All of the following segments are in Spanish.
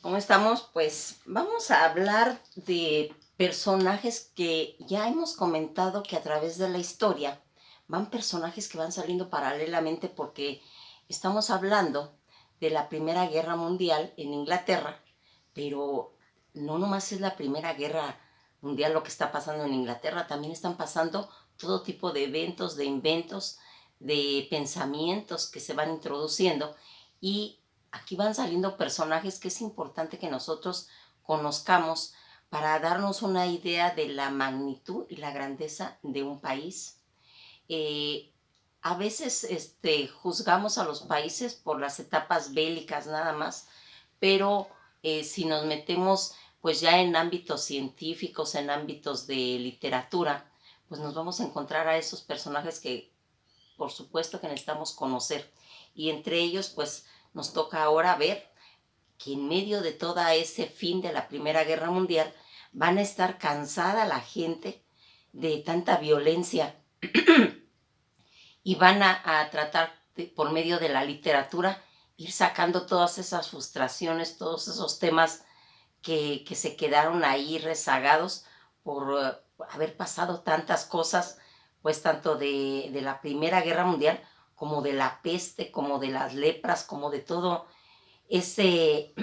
¿Cómo estamos? Pues vamos a hablar de personajes que ya hemos comentado que a través de la historia van personajes que van saliendo paralelamente porque estamos hablando de la Primera Guerra Mundial en Inglaterra, pero no nomás es la Primera Guerra Mundial lo que está pasando en Inglaterra, también están pasando todo tipo de eventos, de inventos, de pensamientos que se van introduciendo y aquí van saliendo personajes que es importante que nosotros conozcamos para darnos una idea de la magnitud y la grandeza de un país. Eh, a veces juzgamos a los países por las etapas bélicas nada más, pero si nos metemos pues ya en ámbitos científicos, en ámbitos de literatura, pues nos vamos a encontrar a esos personajes que por supuesto que necesitamos conocer. Y entre ellos pues nos toca ahora ver que en medio de todo ese fin de la Primera Guerra Mundial van a estar cansada la gente de tanta violencia y van a tratar por medio de la literatura ir sacando todas esas frustraciones, todos esos temas que se quedaron ahí rezagados por haber pasado tantas cosas, pues tanto de la Primera Guerra Mundial como de la peste, como de las lepras, como de todo ese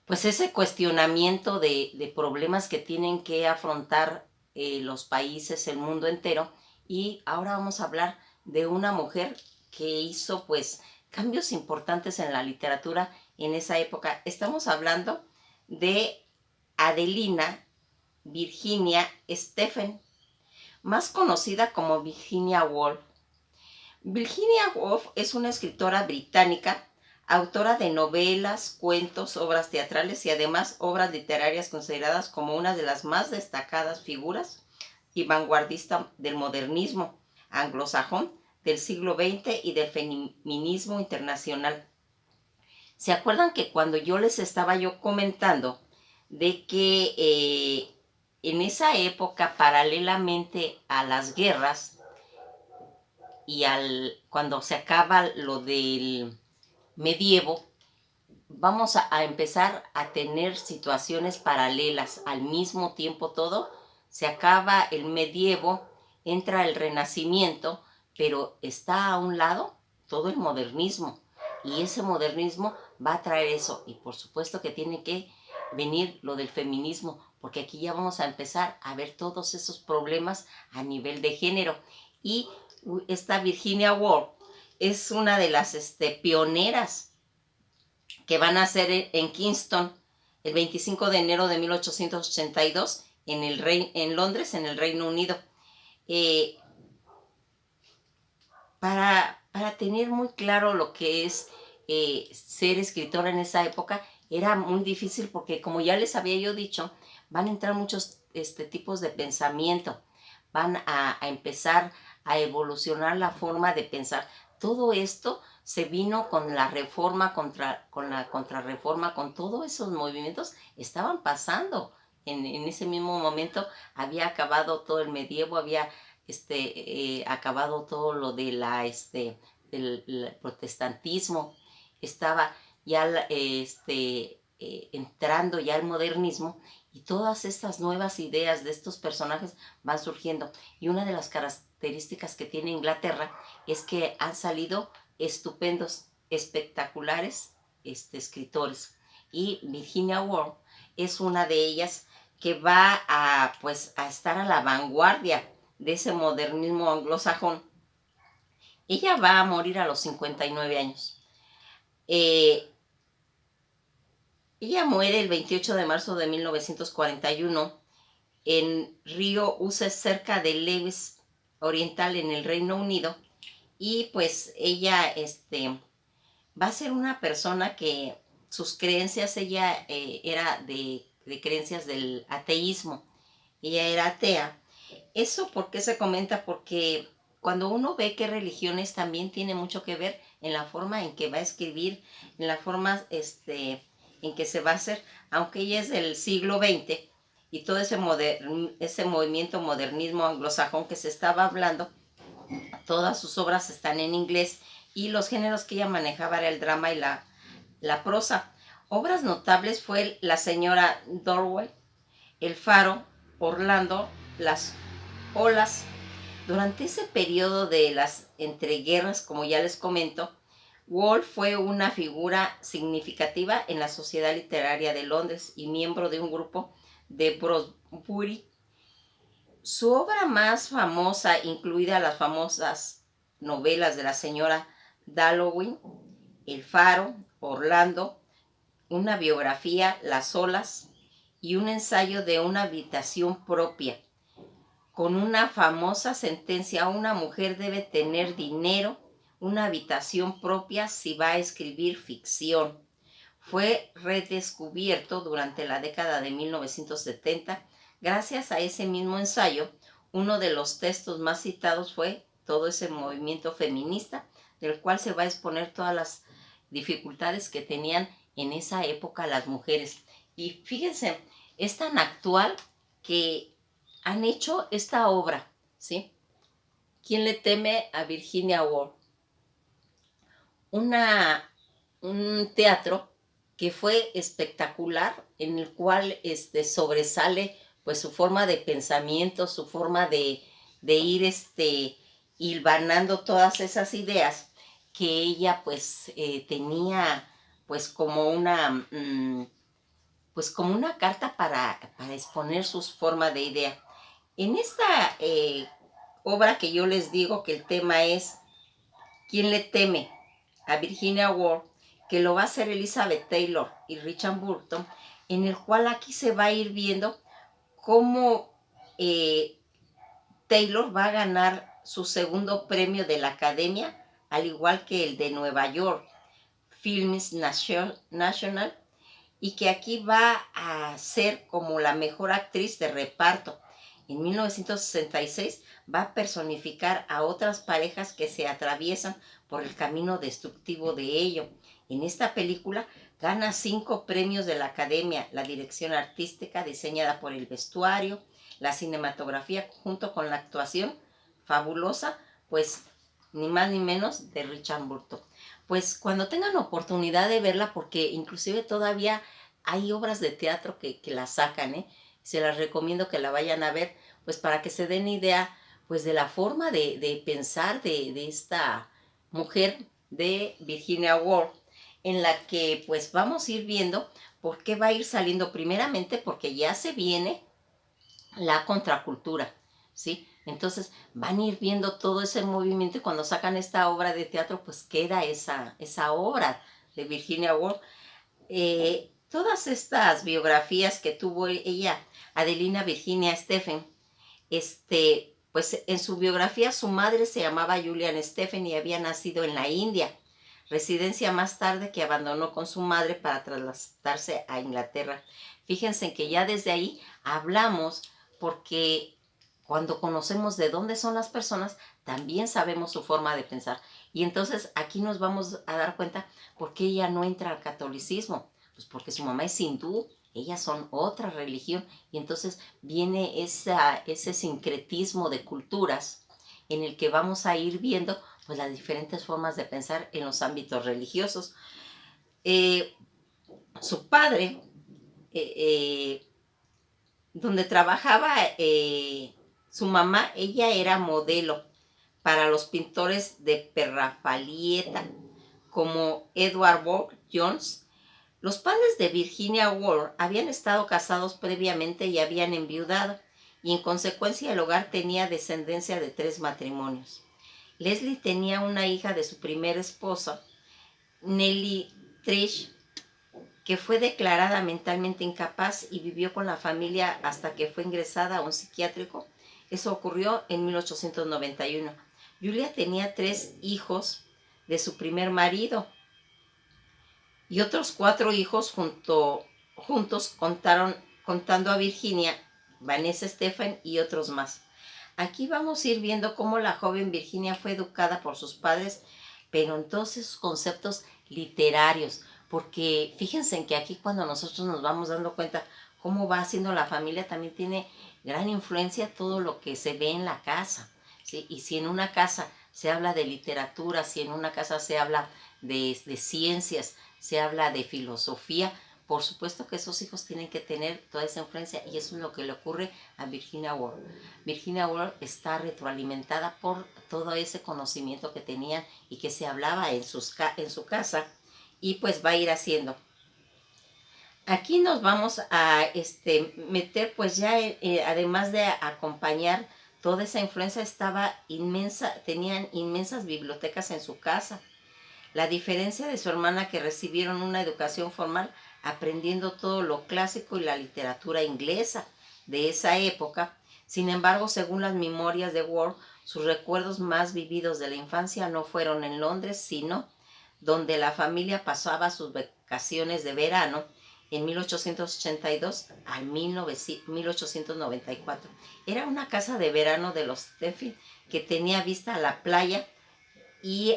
pues ese cuestionamiento de problemas que tienen que afrontar los países, el mundo entero. Y ahora vamos a hablar de una mujer que hizo pues cambios importantes en la literatura en esa época. Estamos hablando de Adelina Virginia Stephen, más conocida como Virginia Woolf. Virginia Woolf es una escritora británica, autora de novelas, cuentos, obras teatrales y además obras literarias consideradas como una de las más destacadas figuras y vanguardista del modernismo anglosajón del siglo XX y del feminismo internacional. ¿Se acuerdan que cuando yo les estaba yo comentando de que en esa época, paralelamente a las guerras, y cuando se acaba lo del medievo, vamos a empezar a tener situaciones paralelas al mismo tiempo todo? Se acaba el medievo, entra el renacimiento, pero está a un lado todo el modernismo. Y ese modernismo va a traer eso. Y por supuesto que tiene que venir lo del feminismo, porque aquí ya vamos a empezar a ver todos esos problemas a nivel de género. Y esta Virginia Woolf es una de las pioneras que van a ser en Kingston el 25 de enero de 1882 en Londres, en el Reino Unido. Eh, para tener muy claro lo que es ser escritora en esa época, era muy difícil porque, como ya les había yo dicho, van a entrar muchos tipos de pensamiento, van a empezar a evolucionar la forma de pensar. Todo esto se vino con la reforma, con la contrarreforma, con todos esos movimientos, estaban pasando. En ese mismo momento había acabado todo el medievo, había acabado todo lo de del protestantismo, estaba ya entrando ya el modernismo y todas estas nuevas ideas de estos personajes van surgiendo. Y una de las características que tiene Inglaterra es que han salido estupendos, espectaculares escritores. Y Virginia Woolf es una de ellas que va pues, a estar a la vanguardia de ese modernismo anglosajón. Ella va a morir a los 59 años. Ella muere el 28 de marzo de 1941 en Río Uce, cerca de Lewis Oriental, en el Reino Unido. Y pues ella va a ser una persona que sus creencias, ella era de creencias del ateísmo. Ella era atea. ¿Eso por qué se comenta? Porque cuando uno ve qué religiones, también tiene mucho que ver en la forma en que va a escribir, en la forma en que se va a hacer, aunque ella es del siglo XX y todo ese movimiento modernismo anglosajón que se estaba hablando, todas sus obras están en inglés y los géneros que ella manejaba era el drama y la prosa. Obras notables fue La señora Dalloway, El faro, Orlando, Las olas. Durante ese periodo de las entreguerras, como ya les comento, Woolf fue una figura significativa en la sociedad literaria de Londres y miembro de un grupo de Bloomsbury. Su obra más famosa, incluida las famosas novelas de la señora Dalloway, El faro, Orlando, una biografía, Las olas, y un ensayo de una habitación propia, con una famosa sentencia: una mujer debe tener dinero, una habitación propia si va a escribir ficción. Fue redescubierto durante la década de 1970 gracias a ese mismo ensayo. Uno de los textos más citados fue todo ese movimiento feminista, del cual se va a exponer todas las dificultades que tenían en esa época las mujeres. Y fíjense, es tan actual que han hecho esta obra, ¿sí? ¿Quién le teme a Virginia Woolf? Un teatro que fue espectacular, en el cual sobresale pues su forma de pensamiento, su forma de ir hilvanando todas esas ideas que ella pues tenía pues como una carta para exponer sus formas de idea. En esta obra que yo les digo que el tema es ¿Quién le teme a Virginia Woolf?, que lo va a hacer Elizabeth Taylor y Richard Burton, en el cual aquí se va a ir viendo cómo Taylor va a ganar su segundo premio de la Academia, al igual que el de Nueva York, Films National, y que aquí va a ser como la mejor actriz de reparto. En 1966 va a personificar a otras parejas que se atraviesan por el camino destructivo de ello. En esta película gana 5 premios de la Academia: la dirección artística, diseñada por el vestuario, la cinematografía, junto con la actuación fabulosa, pues ni más ni menos de Richard Burton. Pues cuando tengan oportunidad de verla, porque inclusive todavía hay obras de teatro que la sacan, se las recomiendo que la vayan a ver, pues para que se den idea pues de la forma de pensar de esta mujer de Virginia Woolf, en la que pues vamos a ir viendo por qué va a ir saliendo, primeramente porque ya se viene la contracultura, ¿sí? Entonces van a ir viendo todo ese movimiento, y cuando sacan esta obra de teatro pues queda esa obra de Virginia Woolf. Todas estas biografías que tuvo ella, Adelina Virginia Stephen, pues en su biografía su madre se llamaba Julian Stephen y había nacido en la India, residencia más tarde que abandonó con su madre para trasladarse a Inglaterra. Fíjense que ya desde ahí hablamos, porque cuando conocemos de dónde son las personas, también sabemos su forma de pensar. Y entonces aquí nos vamos a dar cuenta por qué ella no entra al catolicismo. Pues porque su mamá es hindú, ellas son otra religión, y entonces viene ese sincretismo de culturas en el que vamos a ir viendo pues las diferentes formas de pensar en los ámbitos religiosos. Su padre, donde trabajaba su mamá, ella era modelo para los pintores de Prerafalieta como Edward Burne Jones. Los padres de Virginia Woolf habían estado casados previamente y habían enviudado, y en consecuencia el hogar tenía descendencia de 3 matrimonios. Leslie tenía una hija de su primera esposa, Nellie Trish, que fue declarada mentalmente incapaz y vivió con la familia hasta que fue ingresada a un psiquiátrico. Eso ocurrió en 1891. Julia tenía 3 hijos de su primer marido, y otros 4 hijos juntos contando a Virginia, Vanessa Stephen y otros más. Aquí vamos a ir viendo cómo la joven Virginia fue educada por sus padres, pero en todos esos conceptos literarios, porque fíjense en que aquí, cuando nosotros nos vamos dando cuenta cómo va haciendo la familia, también tiene gran influencia todo lo que se ve en la casa, ¿sí? Y si en una casa se habla de literatura, si en una casa se habla de ciencias, se habla de filosofía, por supuesto que esos hijos tienen que tener toda esa influencia, y eso es lo que le ocurre a Virginia Woolf. Virginia Woolf está retroalimentada por todo ese conocimiento que tenían y que se hablaba en su casa, y pues va a ir haciendo. Aquí nos vamos a meter, pues ya además de acompañar toda esa influencia, tenían inmensas bibliotecas en su casa. La diferencia de su hermana, que recibieron una educación formal aprendiendo todo lo clásico y la literatura inglesa de esa época. Sin embargo, según las memorias de Woolf, sus recuerdos más vividos de la infancia no fueron en Londres, sino donde la familia pasaba sus vacaciones de verano en 1882 a 1894. Era una casa de verano de los Stephen que tenía vista a la playa y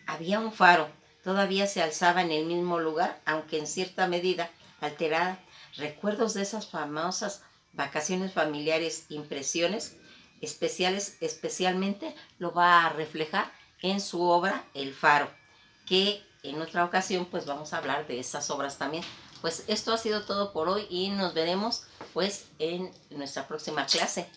había un faro. Todavía se alzaba en el mismo lugar, aunque en cierta medida alterada. Recuerdos de esas famosas vacaciones familiares, impresiones especiales, especialmente lo va a reflejar en su obra El Faro, que en otra ocasión pues vamos a hablar de esas obras también. Pues esto ha sido todo por hoy y nos veremos pues en nuestra próxima clase.